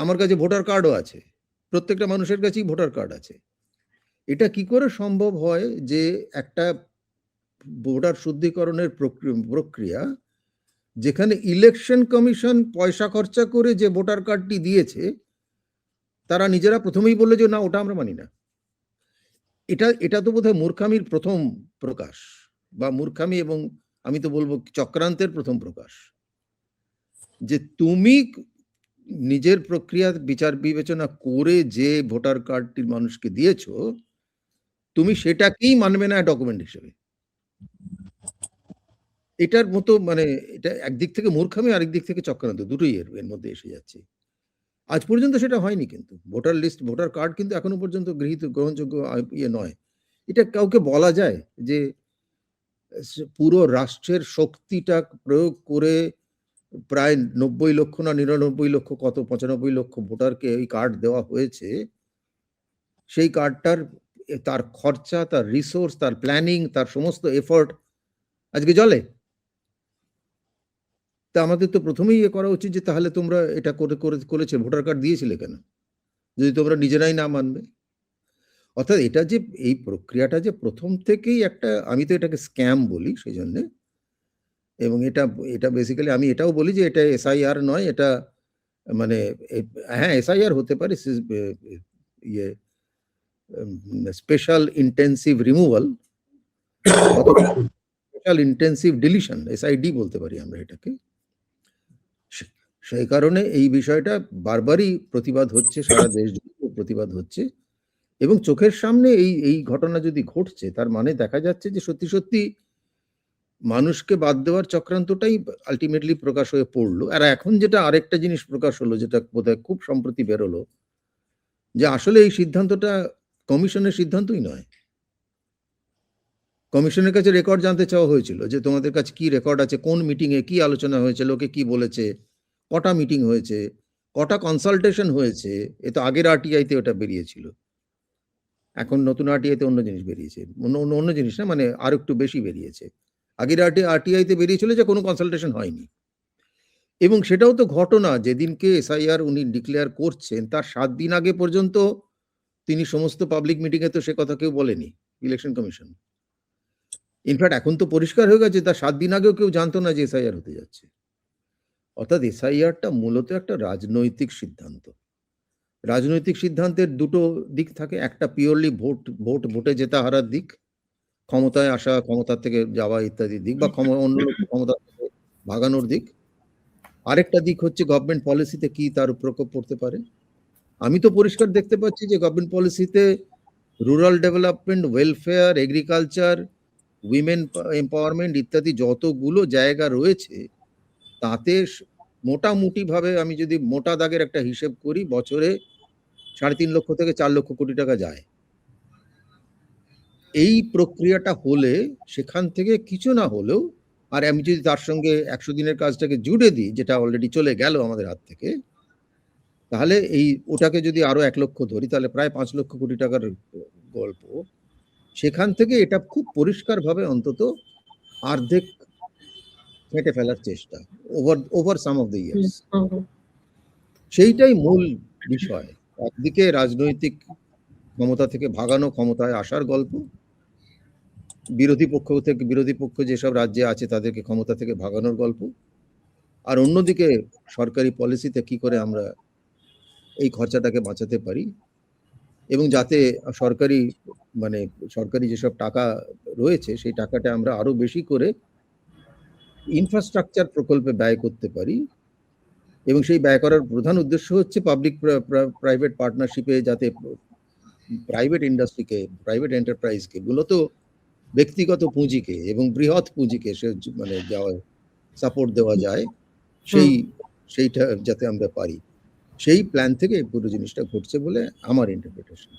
আমার কাছে ভোটার কার্ডও আছে, প্রত্যেকটা মানুষের কাছেই ভোটার কার্ড আছে। এটা কি করে সম্ভব হয় যে একটা ভোটার শুদ্ধিকরণের প্রক্রিয়া, যেখানে ইলেকশন কমিশন পয়সা খরচা করে যে ভোটার কার্ডটি দিয়েছে, তারা নিজেরা প্রথমেই বললো যে না, ওটা আমরা মানি না। এটা তো বোধহয় মূর্খামির প্রথম প্রকাশ, বা মূর্খামি এবং আমি তো বলবো চক্রান্তের প্রথম প্রকাশ। যে তুমি নিজের প্রক্রিয়া বিচার বিবেচনা করে যে ভোটার কার্ডটি মানুষকে দিয়েছো, তুমি সেটাকেই মানবে না ডকুমেন্ট হিসেবে। এটার মতো মানে এটা একদিক থেকে মূর্খামি, আরেক দিক থেকে চক্রান্ত, দুটোই এর মধ্যে এসে যাচ্ছে। আজ পর্যন্ত সেটা হয়নি, কিন্তু ভোটার লিস্ট, ভোটার কার্ড কিন্তু এখনো পর্যন্ত গ্রহণযোগ্য ইয়ে নয়। এটা কাউকে বলা যায় যে পুরো রাষ্ট্রের শক্তিটা প্রয়োগ করে প্রায় ৯০ লক্ষ না ৯৯ লক্ষ, কত ৯৫ লক্ষ ভোটারকে এই কার্ড দেওয়া হয়েছে, সেই কার্ডটার তার খরচা, তার রিসোর্স, তার প্ল্যানিং, তার সমস্ত এফোর্ট আজকে জলে? তা আমাদের তো প্রথমেই করা উচিত যে তাহলে তোমরা এটা করেছে, ভোটার কার্ড দিয়েছিলে কেন, যদি তোমরা নিজেরাই না মানবে? অর্থাৎ এটা যে এই প্রক্রিয়াটা যে প্রথম থেকেই একটা, আমি তো এটাকে স্ক্যাম বলি সেই জন্যে, এবং এটা বেসিক্যালি আমি এটাও বলি যে এটা এসআইআর নয়, এটা মানে হ্যাঁ এসআইআর হতে পারে, ইয়ে special intensive removal, special intensive deletion, SID বলতে পারি আমরা এটাকে। সেই কারণে এই বিষয়টা বারবারই প্রতিবাদ হচ্ছে, সারা দেশ জুড়ে প্রতিবাদ হচ্ছে, এবং চোখের সামনে এই ঘটনা যদি ঘটছে, তার মানে দেখা যাচ্ছে যে সত্যি সত্যি মানুষকে বাদ দেওয়ার চক্রান্তটাই আলটিমেটলি প্রকাশ হয়ে পড়লো। আর এখন যেটা আরেকটা জিনিস প্রকাশ হলো, যেটা বোধহয় খুব সম্প্রতি বেরোলো, যে আসলে এই সিদ্ধান্তটা কমিশনের সিদ্ধান্তই নয়। কমিশনের কাছে রেকর্ড জানতে চাওয়া হয়েছিল যে তোমাদের কাছে কি রেকর্ড আছে, কোন মিটিংয়ে কি আলোচনা হয়েছে, লোকে কি বলেছে, কটা মিটিং হয়েছে, কটা কনসালটেশন হয়েছে। এ তো আগের আরটিআইতে ওটা বেরিয়েছিল, এখন নতুন আরটিআইতে অন্য জিনিস বেরিয়েছে, অন্য জিনিস না, মানে আর একটু বেশি বেরিয়েছে। আগের আরটিআইতে বেরিয়েছিল যে কোনো কনসালটেশন হয়নি, এবং সেটাও তো ঘটনা, যেদিনকে এসআইআর উনি ডিক্লেয়ার করছেন তার 7 দিন আগে পর্যন্ত তিনি সমস্ত পাবলিক মিটিংয়ে তো সে কথা কেউ বলেনি ইলেকশন কমিশন। ইনফ্যাক্ট এখন তো পরিষ্কার হয়ে গেছে তার 7 দিন আগেও কেউ জানতো না যে এসআইআর হতে যাচ্ছে। অর্থাৎ এসআইআরটা মূলত একটা রাজনৈতিক সিদ্ধান্ত। রাজনৈতিক সিদ্ধান্তের দুটো দিক থাকে, একটা পিওরলি ভোটে জেতা হারার দিক, ক্ষমতায় আসা, ক্ষমতা থেকে যাওয়া ইত্যাদি দিক, বা অন্য ক্ষমতা থেকে ভাগানোর দিক। আরেকটা দিক হচ্ছে গভর্নমেন্ট পলিসিতে কি তার প্রকোপ পড়তে পারে। আমি তো পরিষ্কার দেখতে পাচ্ছি যে গভর্নমেন্ট পলিসিতে rural development, welfare, agriculture, women empowerment ইত্যাদি যতগুলো জায়গা রয়েছে, তাতে মোটামুটি ভাবে আমি যদি মোটা দাগের একটা হিসেব করি, বছরে ৩.৫ লক্ষ থেকে ৪ লক্ষ কোটি টাকা যায়। এই প্রক্রিয়াটা হলে সেখান থেকে কিছু না হলেও, আর আমি যদি তার সঙ্গে ১০০ দিনের কাজটাকে জুড়ে দিই, যেটা অলরেডি চলে গেল আমাদের হাত থেকে, তাহলে ওটাকে যদি আরো ১ লক্ষ ধরি, তাহলে প্রায় ৫ লক্ষ কোটি টাকার গল্প। সেখান থেকে এটা খুব পরিষ্কারভাবে অন্তত অর্ধেক কেটে ফেলার চেষ্টা, over some of the years. সেইটাই মূল বিষয়। একদিকে রাজনৈতিক ক্ষমতা থেকে ভাগানো, ক্ষমতায় আসার গল্প, বিরোধী পক্ষ যেসব রাজ্যে আছে তাদেরকে ক্ষমতা থেকে ভাগানোর গল্প, আর অন্যদিকে সরকারি পলিসিতে কি করে আমরা এই খরচাটাকে বাঁচাতে পারি, এবং যাতে সরকারি যেসব টাকা রয়েছে সেই টাকাটা আমরা আরো বেশি করে ইনফ্রাস্ট্রাকচার প্রকল্পে ব্যয় করতে পারি। এবং সেই ব্যয় করার প্রধান উদ্দেশ্য হচ্ছে পাবলিক প্রাইভেট পার্টনারশিপে, যাতে প্রাইভেট ইন্ডাস্ট্রিকে, প্রাইভেট এন্টারপ্রাইজকে, মূলত ব্যক্তিগত পুঁজিকে এবং বৃহৎ পুঁজিকে সাপোর্ট দেওয়া যায়, সেইটা যাতে আমরা পারি, সেই প্ল্যান থেকে পুরো জিনিসটা ঘটছে বলে আমার ইন্টারপ্রিটেশন।